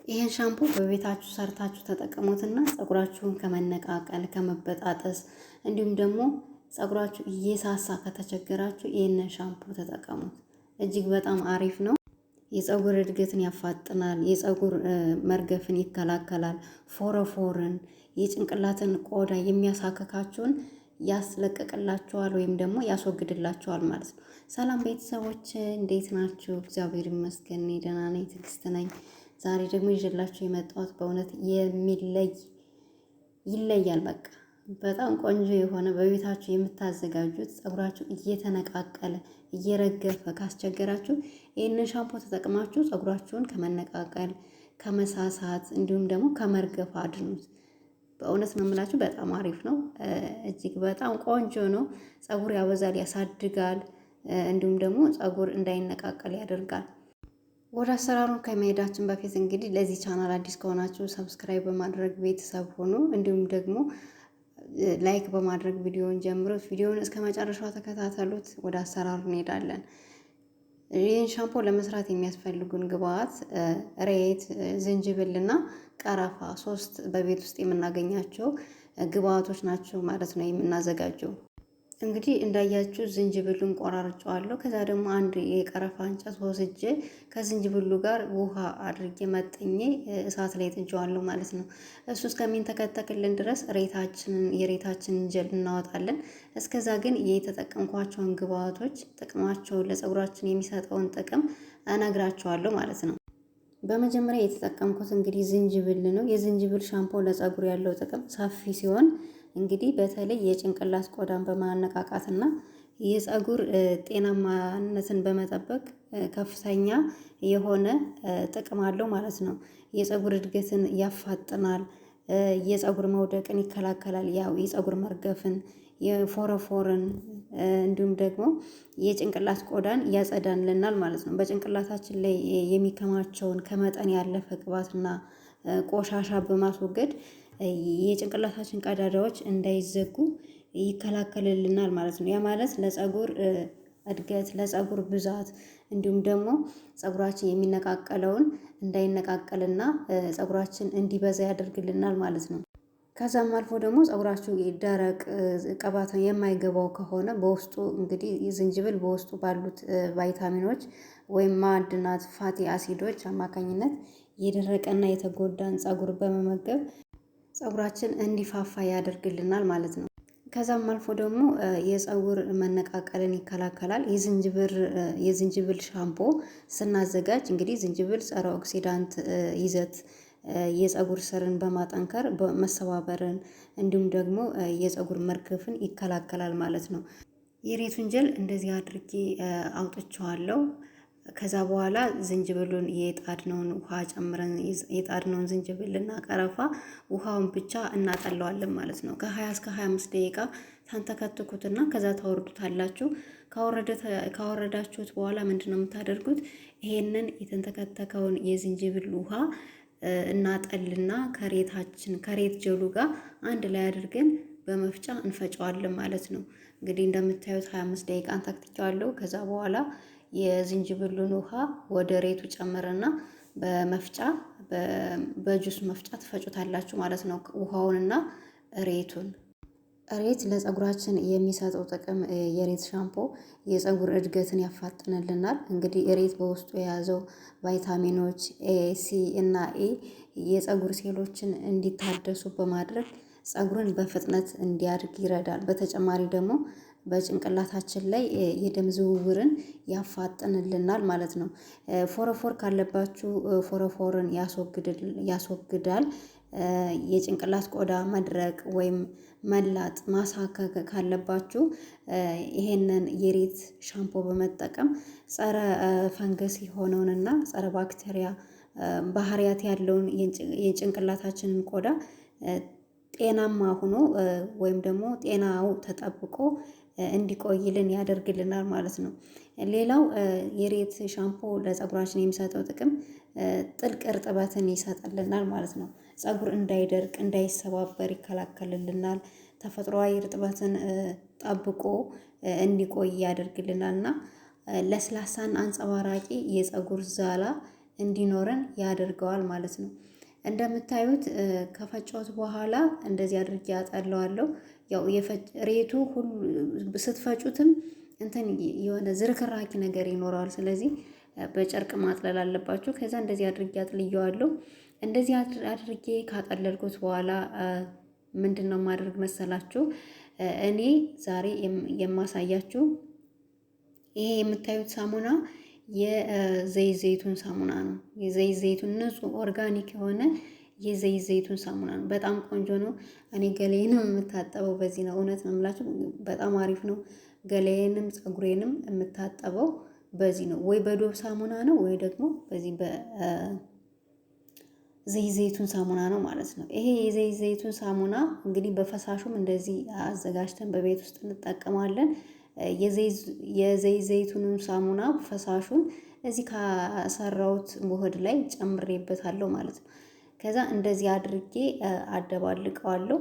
ይሄን ሻምፑ በቤታችሁ ሰርታችሁ ተጠቀሙትና ፀጉራችሁን ከመነቃቀል ከመበጣጠስ እንዲሁም ደግሞ ፀጉራችሁ እየሳሳ ከተቸገራችሁ ይሄንን ሻምፑ ተጠቀሙት። እጅግ በጣም አሪፍ ነው። የፀጉር እድገትን ያፋጥናል፣ የፀጉር መርገፍን ይከላከላል፣ ፎረፎርን፣ የጭንቅላትን ቆዳ የሚያሳክካችሁን ያስለቀቅላችኋል ወይም ደግሞ ያስወግድላችኋል ማለት ነው። ሰላም ቤተሰቦች እንዴት ናችሁ? እግዚአብሔር ይመስገን እኔ ደህና ነኝ፣ ትዕግስት ነኝ። ዛሬ ደግሞ ይዤላችሁ የመጣሁት በእውነት ይለያል። በቃ በጣም ቆንጆ የሆነ በቤታችሁ የምታዘጋጁት ፀጉራችሁ እየተነቃቀለ እየረገፈ ካስቸገራችሁ ይህንን ሻምፖ ተጠቅማችሁ ፀጉራችሁን ከመነቃቀል ከመሳሳት እንዲሁም ደግሞ ከመርገፍ አድኑት። በእውነት ነው የምላችሁ፣ በጣም አሪፍ ነው። እጅግ በጣም ቆንጆ ነው። ፀጉር ያበዛል፣ ያሳድጋል፣ እንዲሁም ደግሞ ፀጉር እንዳይነቃቀል ያደርጋል። ወደ አሰራሩን ከመሄዳችን በፊት እንግዲህ ለዚህ ቻናል አዲስ ከሆናችሁ ሰብስክራይብ በማድረግ ቤተሰብ ሆኑ። እንዲሁም ደግሞ ላይክ በማድረግ ቪዲዮውን ጀምሩት። ቪዲዮውን እስከ መጨረሻው ተከታተሉት። ወደ አሰራሩ እንሄዳለን። ይህን ሻምፖ ለመስራት የሚያስፈልጉን ግብአት ሬት፣ ዝንጅብል እና ቀረፋ፣ ሶስት በቤት ውስጥ የምናገኛቸው ግብአቶች ናቸው ማለት ነው የምናዘጋጀው። እንግዲህ እንዳያችሁ ዝንጅብሉን ቆራርጬዋለሁ። ከዛ ደግሞ አንድ የቀረፋ እንጨት ወስጄ ከዝንጅብሉ ጋር ውሃ አድርጌ መጥኜ እሳት ላይ ጥጄዋለሁ ማለት ነው። እሱ እስከሚንተከተክልን ድረስ የሬታችንን ጀል እናወጣለን። እስከዛ ግን የተጠቀምኳቸውን ግብአቶች ጥቅማቸውን ለፀጉራችን የሚሰጠውን ጥቅም እነግራቸዋለሁ ማለት ነው። በመጀመሪያ የተጠቀምኩት እንግዲህ ዝንጅብል ነው። የዝንጅብል ሻምፖ ለፀጉር ያለው ጥቅም ሰፊ ሲሆን እንግዲህ በተለይ የጭንቅላት ቆዳን በማነቃቃትና የፀጉር ጤናማነትን በመጠበቅ ከፍተኛ የሆነ ጥቅም አለው ማለት ነው። የፀጉር እድገትን ያፋጥናል፣ የፀጉር መውደቅን ይከላከላል፣ ያው የፀጉር መርገፍን፣ የፎረፎርን እንዲሁም ደግሞ የጭንቅላት ቆዳን ያጸዳልናል ማለት ነው። በጭንቅላታችን ላይ የሚከማቸውን ከመጠን ያለፈ ቅባትና ቆሻሻ በማስወገድ የጭንቅላታችን ቀዳዳዎች እንዳይዘጉ ይከላከልልናል ማለት ነው። ያ ማለት ለፀጉር እድገት፣ ለፀጉር ብዛት እንዲሁም ደግሞ ፀጉራችን የሚነቃቀለውን እንዳይነቃቀልና ፀጉራችን እንዲበዛ ያደርግልናል ማለት ነው። ከዛም አልፎ ደግሞ ፀጉራችሁ ደረቅ ቅባት የማይገባው ከሆነ በውስጡ እንግዲህ ዝንጅብል በውስጡ ባሉት ቫይታሚኖች ወይም ማዕድናት ፋቲ አሲዶች አማካኝነት የደረቀና የተጎዳን ፀጉር በመመገብ ፀጉራችን እንዲፋፋ ያደርግልናል ማለት ነው። ከዛም አልፎ ደግሞ የፀጉር መነቃቀልን ይከላከላል። የዝንጅብል ሻምፖ ስናዘጋጅ እንግዲህ ዝንጅብል ጸረ ኦክሲዳንት ይዘት የፀጉር ስርን በማጠንከር መሰባበርን እንዲሁም ደግሞ የፀጉር መርገፍን ይከላከላል ማለት ነው። የሬቱን ጀል እንደዚህ አድርጌ አውጥቼዋለሁ። ከዛ በኋላ ዝንጅብሉን የጣድነውን ውሃ ጨምረን የጣድነውን ዝንጅብልና ቀረፋ ውሃውን ብቻ እናጠለዋለን ማለት ነው። ከ20 እስከ 25 ደቂቃ ታንተከትኩትና ከዛ ታወርዱታላችሁ። ካወረዳችሁት በኋላ ምንድነው የምታደርጉት? ይሄንን የተንተከተከውን የዝንጅብል ውሃ እናጠልና ከሬት ጀሉ ጋር አንድ ላይ አድርገን በመፍጫ እንፈጨዋለን ማለት ነው። እንግዲህ እንደምታዩት 25 ደቂቃ አንተክትቼዋለሁ። ከዛ በኋላ የዝንጅብሉን ውሃ ወደ ሬቱ ጨምርና በመፍጫ በጁስ መፍጫ ትፈጩታላችሁ ማለት ነው። ውሃውንና ሬቱን። ሬት ለፀጉራችን የሚሰጠው ጥቅም የሬት ሻምፖ የፀጉር እድገትን ያፋጥንልናል። እንግዲህ ሬት በውስጡ የያዘው ቫይታሚኖች ኤ፣ ሲ እና ኤ የፀጉር ሴሎችን እንዲታደሱ በማድረግ ፀጉርን በፍጥነት እንዲያድግ ይረዳል። በተጨማሪ ደግሞ በጭንቅላታችን ላይ የደም ዝውውርን ያፋጥንልናል ማለት ነው። ፎረፎር ካለባችሁ ፎረፎርን ያስወግዳል። የጭንቅላት ቆዳ መድረቅ ወይም መላጥ ማሳከክ ካለባችሁ ይሄንን የሬት ሻምፖ በመጠቀም ጸረ ፈንገስ የሆነውንና ጸረ ባክቴሪያ ባህሪያት ያለውን የጭንቅላታችንን ቆዳ ጤናማ ሆኖ ወይም ደግሞ ጤናው ተጠብቆ እንዲቆይልን ያደርግልናል ማለት ነው። ሌላው የሬት ሻምፖ ለፀጉራችን የሚሰጠው ጥቅም ጥልቅ እርጥበትን ይሰጥልናል ማለት ነው። ፀጉር እንዳይደርቅ እንዳይሰባበር ይከላከልልናል። ተፈጥሯዊ እርጥበትን ጠብቆ እንዲቆይ ያደርግልናል እና ለስላሳና አንጸባራቂ የፀጉር ዛላ እንዲኖረን ያደርገዋል ማለት ነው። እንደምታዩት ከፈጨሁት በኋላ እንደዚህ አድርጌ አጠለዋለሁ። ያው ሬቱ ሁሉ ስትፈጩትም እንትን የሆነ ዝርክራኪ ነገር ይኖረዋል። ስለዚህ በጨርቅ ማጥለል አለባችሁ። ከዛ እንደዚህ አድርጌ አጥልየዋለሁ። እንደዚህ አድርጌ ካጠለልኩት በኋላ ምንድን ነው ማድረግ መሰላችሁ? እኔ ዛሬ የማሳያችሁ ይሄ የምታዩት ሳሙና የዘይት ዘይቱን ሳሙና ነው። የዘይት ዘይቱን ንጹህ ኦርጋኒክ የሆነ የዘይት ዘይቱን ሳሙና ነው። በጣም ቆንጆ ነው። እኔ ገላዬንም የምታጠበው በዚህ ነው። እውነት ነው የምላችሁ በጣም አሪፍ ነው። ገላዬንም ፀጉሬንም የምታጠበው በዚህ ነው። ወይ በዶብ ሳሙና ነው ወይ ደግሞ በዚህ ዘይት ዘይቱን ሳሙና ነው ማለት ነው። ይሄ የዘይት ዘይቱን ሳሙና እንግዲህ በፈሳሹም እንደዚህ አዘጋጅተን በቤት ውስጥ እንጠቀማለን። የዘይት ዘይቱንም ሳሙና ፈሳሹን እዚህ ካሰራሁት ውህድ ላይ ጨምሬበታለሁ ማለት ነው። ከዛ እንደዚህ አድርጌ አደባልቀዋለሁ።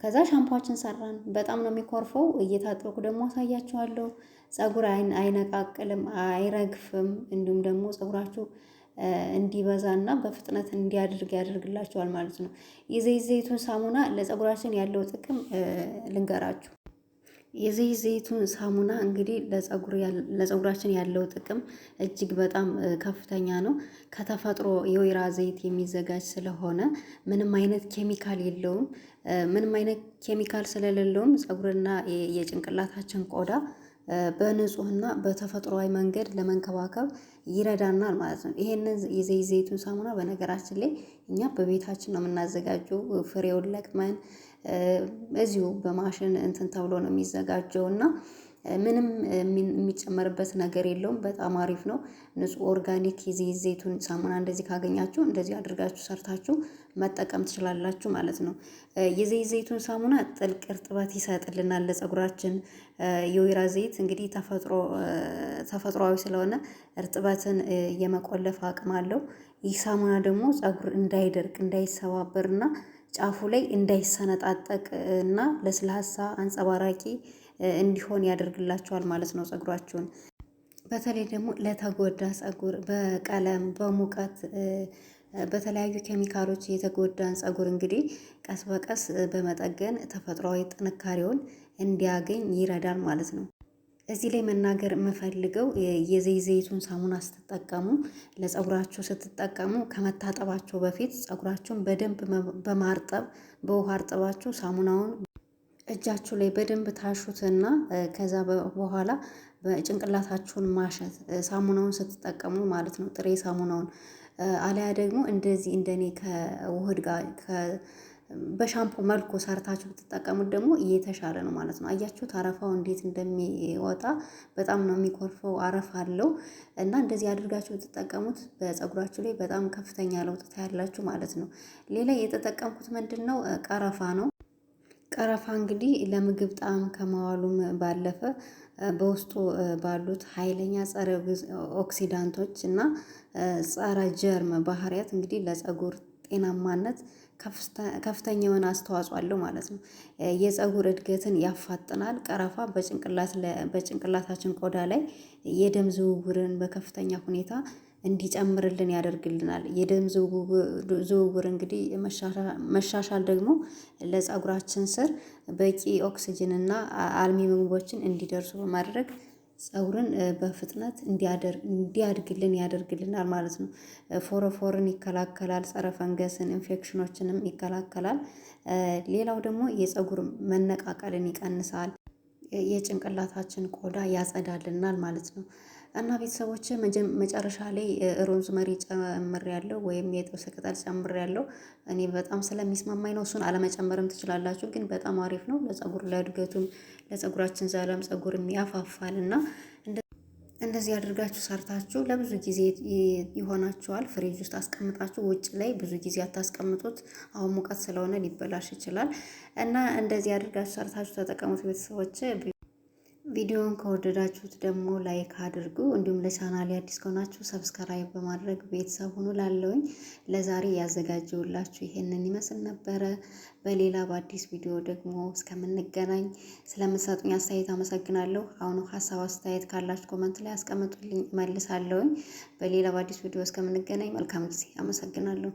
ከዛ ሻምፖችን ሰራን። በጣም ነው የሚኮርፈው። እየታጠብኩ ደግሞ አሳያችኋለሁ። ፀጉር አይነቃቅልም፣ አይረግፍም። እንዲሁም ደግሞ ፀጉራችሁ እንዲበዛና በፍጥነት እንዲያድርግ ያደርግላችኋል ማለት ነው። የዘይት ዘይቱን ሳሙና ለፀጉራችን ያለው ጥቅም ልንገራችሁ። የዘይት ዘይቱን ሳሙና እንግዲህ ለፀጉራችን ያለው ጥቅም እጅግ በጣም ከፍተኛ ነው። ከተፈጥሮ የወይራ ዘይት የሚዘጋጅ ስለሆነ ምንም አይነት ኬሚካል የለውም። ምንም አይነት ኬሚካል ስለሌለውም ፀጉርና የጭንቅላታችን ቆዳ በንጹህና በተፈጥሯዊ መንገድ ለመንከባከብ ይረዳናል ማለት ነው። ይሄንን የዘይት ዘይቱን ሳሙና በነገራችን ላይ እኛ በቤታችን ነው የምናዘጋጀው። ፍሬውን ለቅመን እዚሁ በማሽን እንትን ተብሎ ነው የሚዘጋጀው እና ምንም የሚጨመርበት ነገር የለውም። በጣም አሪፍ ነው። ንጹህ ኦርጋኒክ የዘይት ዘይቱን ሳሙና እንደዚህ ካገኛችሁ እንደዚህ አድርጋችሁ ሰርታችሁ መጠቀም ትችላላችሁ ማለት ነው። የዘይት ዘይቱን ሳሙና ጥልቅ እርጥበት ይሰጥልናል ለፀጉራችን። የወይራ ዘይት እንግዲህ ተፈጥሯዊ ስለሆነ እርጥበትን የመቆለፍ አቅም አለው። ይህ ሳሙና ደግሞ ፀጉር እንዳይደርቅ እንዳይሰባበርና ጫፉ ላይ እንዳይሰነጣጠቅ እና ለስላሳ አንጸባራቂ እንዲሆን ያደርግላቸዋል ማለት ነው ፀጉራችሁን። በተለይ ደግሞ ለተጎዳ ፀጉር በቀለም በሙቀት በተለያዩ ኬሚካሎች የተጎዳን ፀጉር እንግዲህ ቀስ በቀስ በመጠገን ተፈጥሯዊ ጥንካሬውን እንዲያገኝ ይረዳል ማለት ነው። እዚህ ላይ መናገር የምፈልገው የዘይት ዘይቱን ሳሙና ስትጠቀሙ ለፀጉራችሁ ስትጠቀሙ ከመታጠባቸው በፊት ፀጉራችሁን በደንብ በማርጠብ በውሃ አርጥባችሁ ሳሙናውን እጃችሁ ላይ በደንብ ታሹትና ከዛ በኋላ በጭንቅላታችሁን ማሸት ሳሙናውን ስትጠቀሙ ማለት ነው። ጥሬ ሳሙናውን አለያ ደግሞ እንደዚህ እንደኔ ከውህድ ጋር በሻምፖ መልኩ ሰርታችሁ ብትጠቀሙት ደግሞ እየተሻለ ነው ማለት ነው። አያችሁት አረፋው እንዴት እንደሚወጣ በጣም ነው የሚኮርፈው። አረፋ አለው እና እንደዚህ አድርጋችሁ ብትጠቀሙት በፀጉራችሁ ላይ በጣም ከፍተኛ ለውጥ ታያላችሁ ማለት ነው። ሌላ የተጠቀምኩት ምንድነው? ቀረፋ ነው። ቀረፋ እንግዲህ ለምግብ ጣዕም ከመዋሉም ባለፈ በውስጡ ባሉት ኃይለኛ ጸረ ኦክሲዳንቶች እና ጸረ ጀርም ባህሪያት እንግዲህ ለፀጉር ጤናማነት ከፍተኛ የሆነ አስተዋጽኦ አለው ማለት ነው። የፀጉር እድገትን ያፋጥናል። ቀረፋ በጭንቅላታችን ቆዳ ላይ የደም ዝውውርን በከፍተኛ ሁኔታ እንዲጨምርልን ያደርግልናል። የደም ዝውውር እንግዲህ መሻሻል ደግሞ ለፀጉራችን ስር በቂ ኦክስጅን እና አልሚ ምግቦችን እንዲደርሱ በማድረግ ፀጉርን በፍጥነት እንዲያድግልን ያደርግልናል ማለት ነው። ፎረፎርን ይከላከላል። ጸረ ፈንገስን ኢንፌክሽኖችንም ይከላከላል። ሌላው ደግሞ የፀጉር መነቃቀልን ይቀንሳል። የጭንቅላታችን ቆዳ ያጸዳልናል ማለት ነው። እና ቤተሰቦች መጨረሻ ላይ ሮዝመሪ ጨምሬያለሁ ወይም የጥብስ ቅጠል ጨምሬያለሁ። እኔ በጣም ስለሚስማማኝ ነው። እሱን አለመጨመርም ትችላላችሁ፣ ግን በጣም አሪፍ ነው ለፀጉር ለእድገቱም ለፀጉራችን ዘላም ፀጉርም ያፋፋል እና እንደዚህ አድርጋችሁ ሰርታችሁ ለብዙ ጊዜ ይሆናችኋል። ፍሪጅ ውስጥ አስቀምጣችሁ ውጭ ላይ ብዙ ጊዜ አታስቀምጡት። አሁን ሙቀት ስለሆነ ሊበላሽ ይችላል እና እንደዚህ አድርጋችሁ ሰርታችሁ ተጠቀሙት ቤተሰቦች። ቪዲዮውን ከወደዳችሁት ደግሞ ላይክ አድርጉ። እንዲሁም ለቻናሌ አዲስ ከሆናችሁ ሰብስክራይብ በማድረግ ቤተሰብ ሁኑ። ላለውኝ ለዛሬ ያዘጋጀውላችሁ ይሄንን ይመስል ነበረ። በሌላ በአዲስ ቪዲዮ ደግሞ እስከምንገናኝ ስለምትሰጡኝ አስተያየት አመሰግናለሁ። አሁኑ ሀሳብ አስተያየት ካላችሁ ኮመንት ላይ አስቀምጡልኝ፣ እመልሳለሁኝ። በሌላ በአዲስ ቪዲዮ እስከምንገናኝ መልካም ጊዜ። አመሰግናለሁ።